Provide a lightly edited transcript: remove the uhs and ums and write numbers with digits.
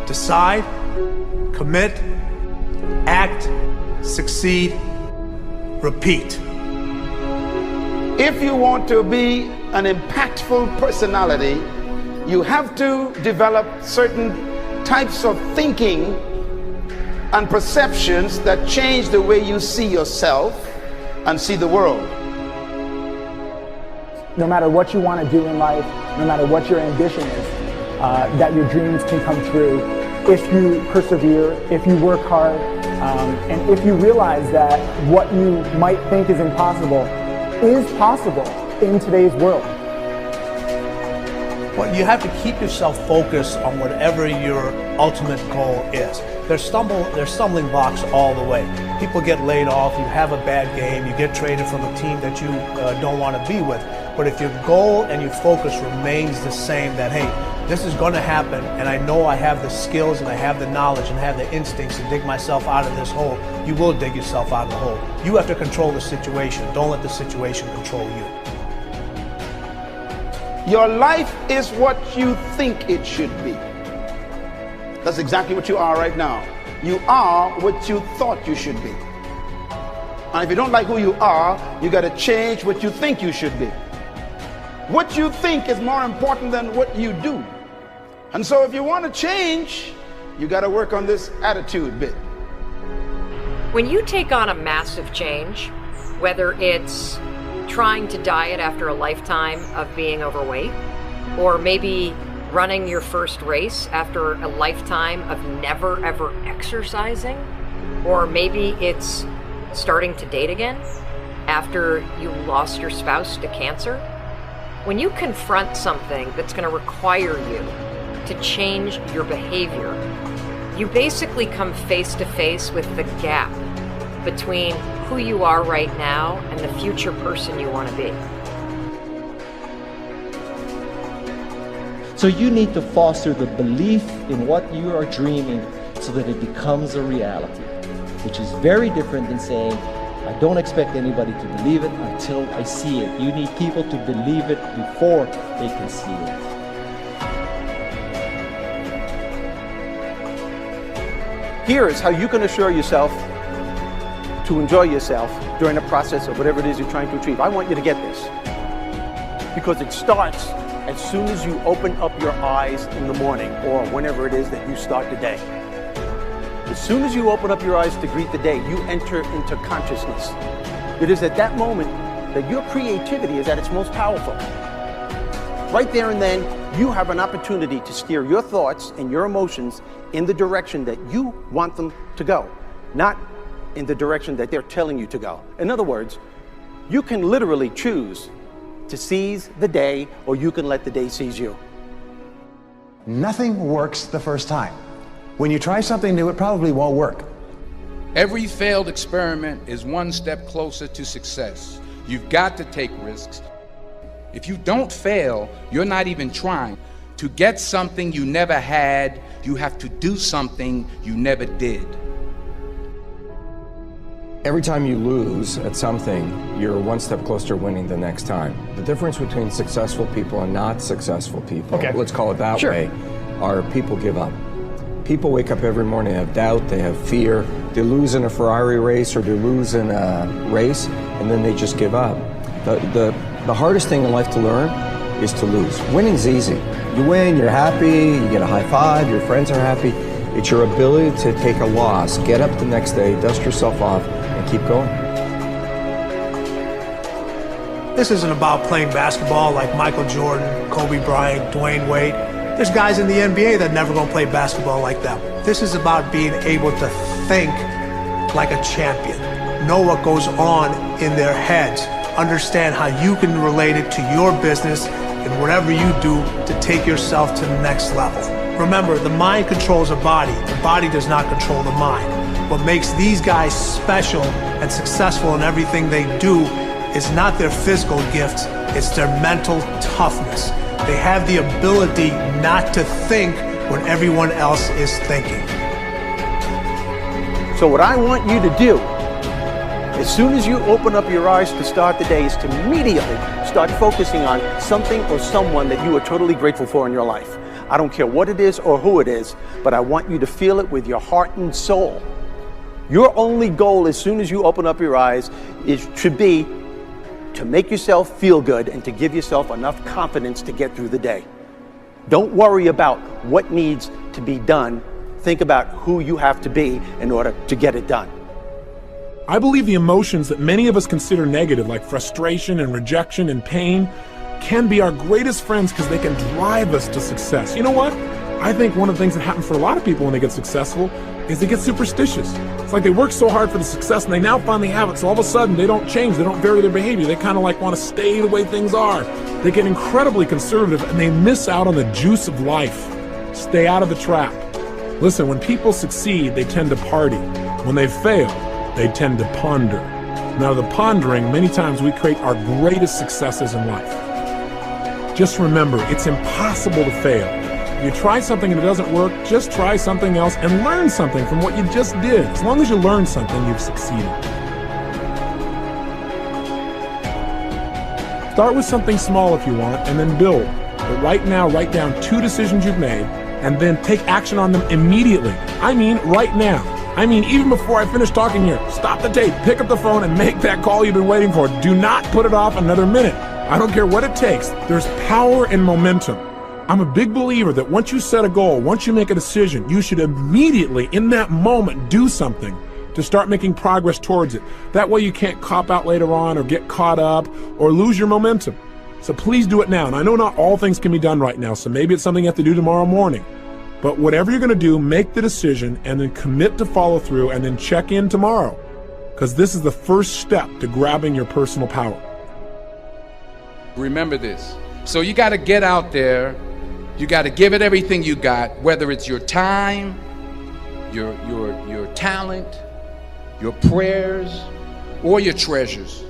Decide, commit, act, succeed, repeat. If you want to be an impactful personality, you have to develop certain types of thinking and perceptions that change the way you see yourself and see the world. No matter what you want to do in life, no matter what your ambition is, that your dreams can come true if you persevere, if you work hard, and if you realize that what you might think is impossible is possible in today's world. Well, you have to keep yourself focused on whatever your ultimate goal is. There's stumbling blocks all the way. People get laid off, you have a bad game, you get traded from a team that you don't want to be with. But if your goal and your focus remains the same, that hey, this is going to happen, and I know I have the skills and I have the knowledge and have the instincts to dig myself out of this hole, you will dig yourself out of the hole. You have to control the situation. Don't let the situation control you. Your life is what you think it should be. That's exactly what you are right now. You are what you thought you should be. And if you don't like who you are, you got to change what you think you should be. What you think is more important than what you do. And so if you want to change, you got to work on this attitude bit. When you take on a massive change, whether it's trying to diet after a lifetime of being overweight, or maybe running your first race after a lifetime of never ever exercising, or maybe it's starting to date again after you lost your spouse to cancer. When you confront something that's going to require you to change your behavior, you basically come face to face with the gap between who you are right now and the future person you want to be. So you need to foster the belief in what you are dreaming so that it becomes a reality, which is very different than saying, I don't expect anybody to believe it until I see it. You need people to believe it before they can see it. Here is how you can assure yourself to enjoy yourself during the process of whatever it is you're trying to achieve. I want you to get this, because it starts as soon as you open up your eyes in the morning, or whenever it is that you start the day. As soon as you open up your eyes to greet the day, you enter into consciousness. It is at that moment that your creativity is at its most powerful. Right there and then, you have an opportunity to steer your thoughts and your emotions in the direction that you want them to go, not in the direction that they're telling you to go. In other words, you can literally choose to seize the day, or you can let the day seize you. Nothing works the first time. When you try something new, it probably won't work. Every failed experiment is one step closer to success. You've got to take risks. If you don't fail, you're not even trying. To get something you never had, you have to do something you never did. Every time you lose at something, you're one step closer to winning the next time. The difference between successful people and not successful people, let's call it that way, are people give up. People wake up every morning, they have doubt, they have fear, they lose in a Ferrari race or they lose in a race, and then they just give up. The hardest thing in life to learn is to lose. Winning's easy. You win, you're happy, you get a high five, your friends are happy. It's your ability to take a loss, get up the next day, dust yourself off, and keep going. This isn't about playing basketball like Michael Jordan, Kobe Bryant, Dwayne Wade. There's guys in the NBA that never gonna play basketball like them. This is about being able to think like a champion, know what goes on in their heads, understand how you can relate it to your business and whatever you do to take yourself to the next level. Remember, the mind controls the body does not control the mind. What makes these guys special and successful in everything they do is not their physical gifts, it's their mental toughness. They have the ability not to think when everyone else is thinking. So what I want you to do, as soon as you open up your eyes to start the day, is to immediately start focusing on something or someone that you are totally grateful for in your life. I don't care what it is or who it is, but I want you to feel it with your heart and soul. Your only goal as soon as you open up your eyes should be to make yourself feel good and to give yourself enough confidence to get through the day. Don't worry about what needs to be done. Think about who you have to be in order to get it done. I believe the emotions that many of us consider negative, like frustration and rejection and pain, can be our greatest friends because they can drive us to success. You know what? I think one of the things that happens for a lot of people when they get successful is they get superstitious. It's like they work so hard for the success and they now finally have it, so all of a sudden they don't change, they don't vary their behavior, they kind of like want to stay the way things are. They get incredibly conservative and they miss out on the juice of life. Stay out of the trap. Listen, when people succeed, they tend to party. When they fail, they tend to ponder. Now, the pondering, many times we create our greatest successes in life. Just remember, it's impossible to fail. If you try something and it doesn't work, just try something else and learn something from what you just did. As long as you learn something, you've succeeded. Start with something small if you want, and then build. But right now, write down 2 decisions you've made, and then take action on them immediately. I mean, right now. I mean, even before I finish talking here, stop the tape, pick up the phone, and make that call you've been waiting for. Do not put it off another minute. I don't care what it takes. There's power in momentum. I'm a big believer that once you set a goal, once you make a decision, you should immediately, in that moment, do something to start making progress towards it. That way you can't cop out later on or get caught up or lose your momentum. So please do it now. And I know not all things can be done right now, so maybe it's something you have to do tomorrow morning. But whatever you're going to do, make the decision and then commit to follow through and then check in tomorrow. Because this is the first step to grabbing your personal power. Remember this. So you got to get out there. You got to give it everything you got, whether it's your time, your talent, your prayers, or your treasures.